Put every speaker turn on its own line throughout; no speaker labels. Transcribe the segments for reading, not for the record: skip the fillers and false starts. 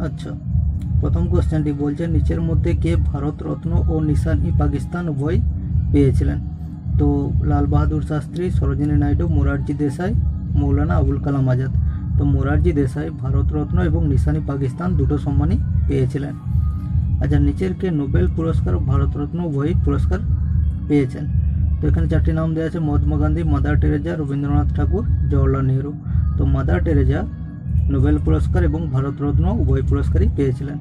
আচ্ছা, প্রথম কোশ্চেনটি বলছে নিচের মধ্যে কে ভারতরত্ন ও নিশান-ই-পাকিস্তান উভয় পেয়েছিলেন? তো লাল বাহাদুর শাস্ত্রী, সরোজিনী নাইডু, মোরারজি দেশাই, মৌলানা আবুল কালাম আজাদ। তো মোরারজি দেশাই ভারতরত্ন এবং নিশান-ই-পাকিস্তান দুটো সম্মানই পেয়েছিলেন। আচ্ছা, নিচের কে নোবেল পুরস্কার ও ভারতরত্ন উভয় পুরস্কার পেয়েছেন? তো এখানে চারটি নাম দেওয়া আছে: মহাত্মা গান্ধী, মাদার টেরেজা, রবীন্দ্রনাথ ঠাকুর, জওহরলাল নেহরু। তো মাদার টেরেজা নোবেল পুরস্কার এবং ভারতরত্ন উভয় পুরস্কারই পেয়েছিলেন।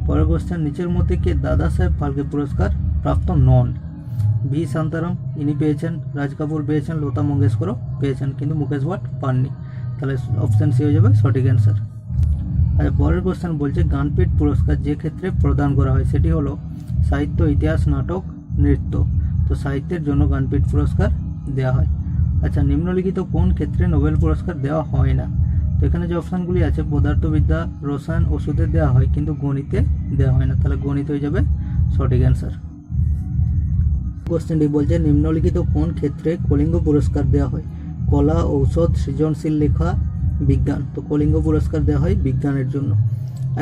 পরের কোশ্চেন, নিচের মধ্যে কে দাদা সাহেব ফালকে পুরস্কার প্রাপ্ত নন? ভি শান্তারাম ইনি পেয়েছেন, রাজ কাপুর পেয়েছেন, লতা মঙ্গেশকরও পেয়েছেন, কিন্তু মুকেশ ভাট পাননি। তাহলে অপশান সি হয়ে যাবে সঠিক অ্যান্সার। আচ্ছা, পরের কোশ্চেন বলছে জ্ঞানপীঠ পুরস্কার যে ক্ষেত্রে প্রদান করা হয় সেটি হলো সাহিত্য, ইতিহাস, নাটক, নৃত্য। তো সাহিত্যের জন্য জ্ঞানপীঠ পুরস্কার দেওয়া হয়। আচ্ছা, নিম্নলিখিত কোন ক্ষেত্রে নোবেল পুরস্কার দেওয়া হয় না? তো এখানে যে অপশানগুলি আছে পদার্থবিদ্যা, রসায়ন, ওষুধে দেওয়া হয়, কিন্তু গণিতে দেওয়া হয় না। তাহলে গণিত হয়ে যাবে সঠিক অ্যান্সার। কোশ্চেনটি বলছে নিম্নলিখিত কোন ক্ষেত্রে কলিঙ্গ পুরস্কার দেওয়া হয়? কলা, ঔষধ, সৃজনশীল লেখা, বিজ্ঞান। তো কলিঙ্গ পুরস্কার দেওয়া হয় বিজ্ঞানের জন্য।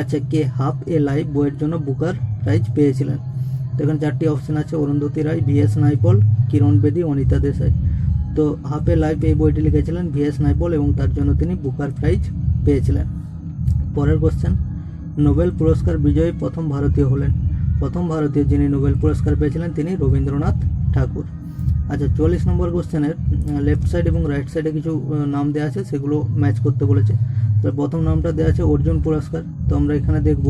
আচ্ছা, কে হাফ এ লাইফ বইয়ের জন্য বুকার প্রাইজ পেয়েছিলেন? তো এখানে চারটি অপশান আছে: অরুন্ধতী রায়, ভিএস নাইপল, কিরণ বেদী, অনিতা দেশাই। তো হাফ এ লাইফ এই বইটি লিখেছিলেন ভিএস নাইপল এবং তার জন্য তিনি বুকার প্রাইজ পেয়েছিলেন। পরের কোশ্চেন, নোবেল পুরস্কার বিজয়ী প্রথম ভারতীয় হলেন? প্রথম ভারতীয় যিনি নোবেল পুরস্কার পেয়েছিলেন তিনি রবীন্দ্রনাথ ঠাকুর। আচ্ছা, 44 নম্বর কোশ্চেনের লেফট সাইড এবং রাইট সাইডে কিছু নাম দেওয়া আছে, সেগুলো ম্যাচ করতে বলেছে। তো প্রথম নামটা দেওয়া আছে অর্জুন পুরস্কার। তো আমরা এখানে দেখব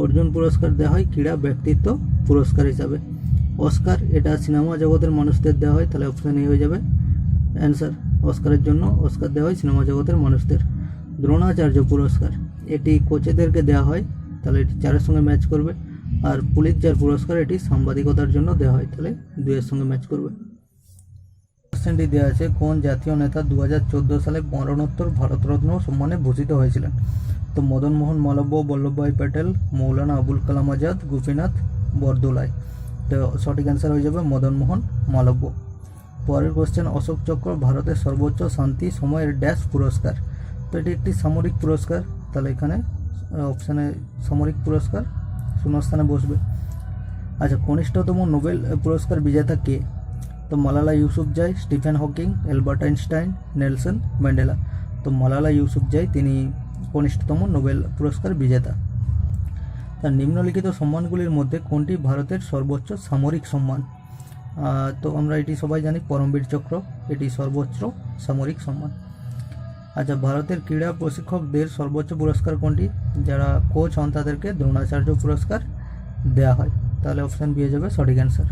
অর্জুন পুরস্কার দেওয়া হয় ক্রীড়া ব্যক্তিত্ব পুরস্কার হিসাবে। অস্কার এটা সিনেমা জগতের মানুষদের দেওয়া হয়, তাহলে অপশান এ হয়ে যাবে অ্যান্সার। অস্কারের জন্য অস্কার দেওয়া হয় সিনেমা জগতের মানুষদের। দ্রোণাচার্য পুরস্কার এটি কোচেদেরকে দেওয়া হয়, তাহলে এটি 4-এর সঙ্গে ম্যাচ করবে। আর পুলিৎজার পুরস্কার এটি সাংবাদিকতার জন্য দেওয়া হয়, তাহলে 2-এর সঙ্গে ম্যাচ করবে। কোশ্চেনটি দেওয়া আছে কোন জাতীয় নেতা 2014 সালে মরণোত্তর ভারতরত্ন সম্মানে ভূষিত হয়েছিলেন? তো মদন মোহন মালব্য, বল্লভভাই প্যাটেল, মৌলানা আবুল কালাম আজাদ, গোপীনাথ বরদোলাই। তো সঠিক অ্যান্সার হয়ে যাবে মদন মোহন মালব্য। পরের কোশ্চেন, অশোক চক্র ভারতের সর্বোচ্চ শান্তি সময়ের ড্যাশ পুরস্কার? তো এটি একটি সামরিক পুরস্কার, তাহলে এখানে অপশানে সামরিক পুরস্কার শূন্যস্থানে বসবে। আচ্ছা, কনিষ্ঠতম নোবেল পুরস্কার বিজেতা কে? তো Malala Yousafzai, Stephen Hawking, Albert Einstein, Nelson Mandela. তো মালালা ইউসুফজাই তিনি কনিষ্ঠতম নোবেল পুরস্কার বিজেতা। তার নিম্নলিখিত সম্মানগুলির মধ্যে কোনটি ভারতের সর্বোচ্চ সামরিক সম্মান? তো আমরা এটি সবাই জানি পরমবীর চক্র এটি সর্বোচ্চ সামরিক সম্মান। আচ্ছা, ভারতের ক্রীড়া প্রশিক্ষকদের সর্বোচ্চ পুরস্কার কোনটি? যারা কোচ হন তাদেরকে দ্রোণাচার্য পুরস্কার দেওয়া হয়, তাহলে অপশান বি হয়ে যাবে সঠিক অ্যান্সার।